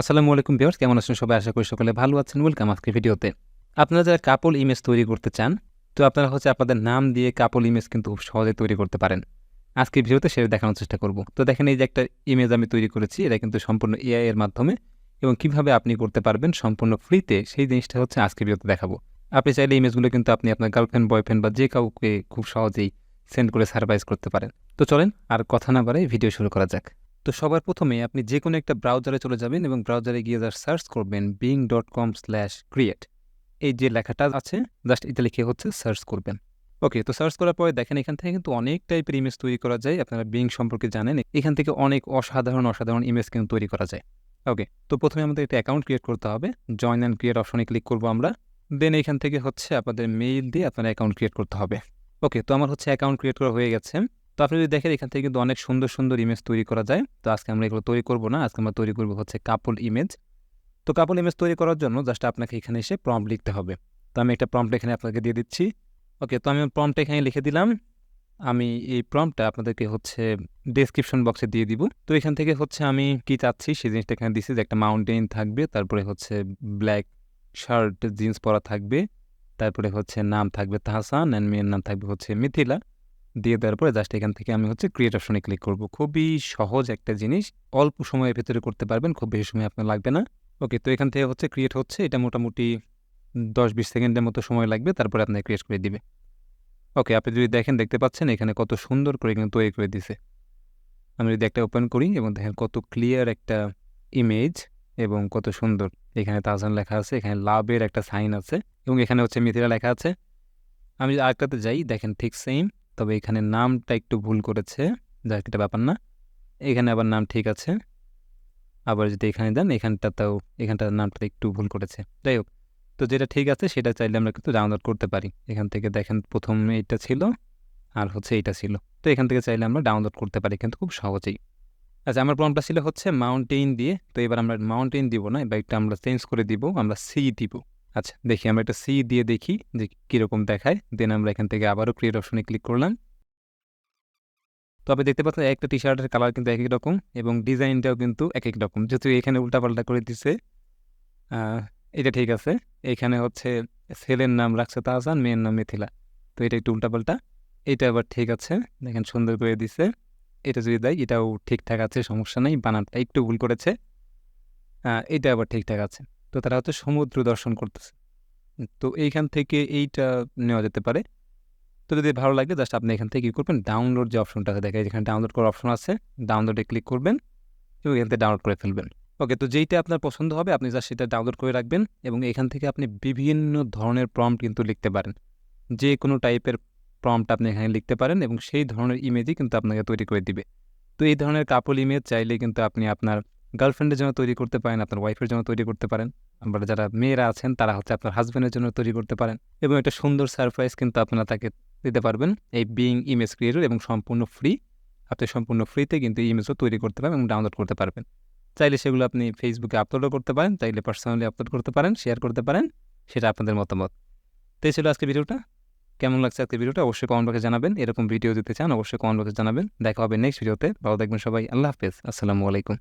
আসসালামু আলাইকুম ভিউয়ার্স, কেমন আছেন সবাই? আশা করি সকলে ভালো আছেন। ওয়েলকাম আজকের ভিডিওতে। আপনারা যারা কাপল ইমেজ তৈরি করতে চান, তো আপনারা আপনাদের নাম দিয়ে কাপল ইমেজ কিন্তু খুব সহজে তৈরি করতে পারেন। আজকের ভিডিওতে সেটা দেখানোর চেষ্টা করব। তো দেখেন, এই যে একটা ইমেজ আমি তৈরি করেছি, এটা কিন্তু সম্পূর্ণ এআই এর মাধ্যমে, এবং কিভাবে আপনি করতে পারবেন সম্পূর্ণ ফ্রিতে, সেই জিনিসটা আজকের ভিডিওতে দেখাবো। আপনি চাইলে ইমেজগুলো কিন্তু আপনি আপনার গার্লফ্রেন্ড, বয়ফ্রেন্ড বা যে কাউকে খুব সহজেই সেন্ড করে সারপ্রাইজ করতে পারেন। তো চলেন আর কথা না বাড়াই ভিডিও শুরু করা যাক। তো সবার প্রথমে আপনি যে কোনো একটা ব্রাউজারে চলে যাবেন এবং ব্রাউজারে গিয়ে জাস্ট সার্চ করবেন bing.com/create। এই যে লেখাটা আছে, জাস্ট এটা লিখে সার্চ করবেন। ওকে, তো সার্চ করার পরে দেখেন এখান থেকে কিন্তু অনেক টাইপের ইমেজ তৈরি করা যায়। আপনারা বিং সম্পর্কে জানেন, এখান থেকে অনেক অসাধারণ অসাধারণ ইমেজ কিন্তু তৈরি করা যায়। ওকে, তো প্রথমে আমাদের একটা অ্যাকাউন্ট ক্রিয়েট করতে হবে। জয়েন অ্যান্ড ক্রিয়েট অপশনে ক্লিক করবো আমরা। দেন এখান থেকে আপনাদের মেইল দিয়ে আপনার অ্যাকাউন্ট ক্রিয়েট করতে হবে। ওকে, তো আমার অ্যাকাউন্ট ক্রিয়েট করা হয়ে গেছে। তো আপনি যদি দেখেন এখান থেকে কিন্তু অনেক সুন্দর সুন্দর ইমেজ তৈরি করা যায়। তো আজকে আমরা এগুলো তৈরি করব না, আজকে আমরা তৈরি করবো কাপল ইমেজ। তো কাপল ইমেজ তৈরি করার জন্য জাস্ট আপনাকে এখানে এসে প্রম্পট লিখতে হবে। তো আমি একটা প্রম্পট এখানে আপনাকে দিয়ে দিচ্ছি। ওকে, তো আমি প্রম্পটটা এখানে লিখে দিলাম। আমি এই প্রম্পটটা আপনাদেরকে ডেসক্রিপশন বক্সে দিয়ে দিব। তো এখান থেকে আমি কি চাচ্ছি সেই জিনিসটা এখানে দিচ্ছি, যে একটা মাউন্টেন থাকবে, তারপরে ব্ল্যাক শার্ট জিন্স পরা থাকবে, তারপরে নাম থাকবে তাহসান, অ্যান্ড মেয়ের নাম থাকবে মিথিলা। দিয়ে দেওয়ার পরে জাস্ট এখান থেকে আমি ক্রিয়েট অপশনে ক্লিক করব। খুবই সহজ একটা জিনিস, অল্প সময়ের ভেতরে করতে পারবেন, খুব বেশি সময় আপনার লাগবে না। ওকে, তো এখান থেকে ক্রিয়েট এটা মোটামুটি 10-20 সেকেন্ডের মতো সময় লাগবে, তারপরে আপনার ক্রিয়েট করে দিবে। ওকে, আপনি যদি দেখেন, দেখতে পাচ্ছেন এখানে কত সুন্দর করে কিন্তু তৈরি করে দিছে। আমি যদি একটা ওপেন করি এবং দেখেন কত ক্লিয়ার একটা ইমেজ এবং কত সুন্দর। এখানে তাহসান লেখা আছে, এখানে লাভের একটা সাইন আছে, এবং এখানে মিথিলা লেখা আছে। আমি যদি আরেকটাতে যাই, দেখেন ঠিক সেম, তবে এখানে নামটা একটু ভুল করেছে, যাক এটা ব্যাপার না। এখানে আবার নাম ঠিক আছে। আবার যদি এখানে দেন, এখানটার নামটা একটু ভুল করেছে। যাই হোক, তো যেটা ঠিক আছে সেটা চাইলে আমরা কিন্তু ডাউনলোড করতে পারি। এখান থেকে দেখেন প্রথম এইটা ছিল, আর এইটা ছিল। তো এখান থেকে চাইলে আমরা ডাউনলোড করতে পারি কিন্তু খুব সহজেই। আচ্ছা, আমার প্রবলেমটা ছিল মাউন্টেইন দিয়ে। তো এবার আমরা মাউন্টেইন দিব না, এবার একটা আমরা চেঞ্জ করে দিব, আমরা সি দিব। আচ্ছা, দেখি আমরা একটা সি দিয়ে দেখি যে কীরকম দেখায়। দেন আমরা এখান থেকে আবারও ক্রিয়েট অপশনে ক্লিক করলাম। তো আপনি দেখতে পাচ্ছেন একটা টি শার্টের কালার কিন্তু এক এক রকম, এবং ডিজাইনটাও কিন্তু এক এক রকম, যেহেতু এখানে উল্টাপাল্টা করে দিচ্ছে। এটা ঠিক আছে। এখানে ছেলের নাম রাখছে তাহসান, মেয়ের নাম মিথিলা। তো এটা একটু উল্টাপাল্টা। এটা আবার ঠিক আছে, দেখেন সুন্দর করে দিছে। এটা যদি দেয়, এটাও ঠিকঠাক আছে, সমস্যা নেই। বানানটা একটু ভুল করেছে। এটা আবার ঠিকঠাক আছে। তো তারা সমুদ্র দর্শন করতেছে। তো এইখান থেকে এইটা নেওয়া যেতে পারে। তো যদি ভালো লাগে, জাস্ট আপনি এখান থেকে কী করবেন, ডাউনলোড যে অপশনটা আছে, দেখেন যেখানে ডাউনলোড করার অপশন আছে, ডাউনলোডে ক্লিক করবেন এবং এখান থেকে ডাউনলোড করে ফেলবেন। ওকে, তো যেইটা আপনার পছন্দ হবে আপনি জাস্ট সেটা ডাউনলোড করে রাখবেন, এবং এখান থেকে আপনি বিভিন্ন ধরনের প্রম্পট কিন্তু লিখতে পারেন। যে কোনো টাইপের প্রম্পট আপনি এখানে লিখতে পারেন, এবং সেই ধরনের ইমেজই কিন্তু আপনাকে তৈরি করে দিবে। তো এই ধরনের কাপল ইমেজ চাইলে কিন্তু আপনি আপনার গার্লফ্রেন্ডের জন্য তৈরি করতে পারেন, আপনার ওয়াইফের জন্য তৈরি করতে পারেন, আবার যারা মেয়েরা আছেন তারা আপনার হাজব্যান্ডের জন্য তৈরি করতে পারেন, এবং একটা সুন্দর সারপ্রাইজ কিন্তু আপনারা তাকে দিতে পারবেন এই বিং ইমেজ ক্রিয়েটর, এবং সম্পূর্ণ ফ্রি। আপনি সম্পূর্ণ ফ্রিতে কিন্তু ইমেজও তৈরি করতে পারবেন এবং ডাউনলোড করতে পারবেন। চাইলে সেগুলো আপনি ফেসবুকে আপলোডও করতে পারেন, চাইলে পার্সোনালি আপলোড করতে পারেন, শেয়ার করতে পারেন, সেটা আপনাদের মতামত। তো এই ছিল আজকে ভিডিওটা। কেমন লাগছে আজকে ভিডিওটা অবশ্যই কমেন্ট বক্সে জানাবেন। এরকম ভিডিও দিতে চান অবশ্যই কমেন্ট বক্সে জানাবেন। দেখা হবে নেক্সট ভিডিওতে। ভালো থাকবেন সবাই। আল্লাহ হাফেজ। আসসালামু আলাইকুম।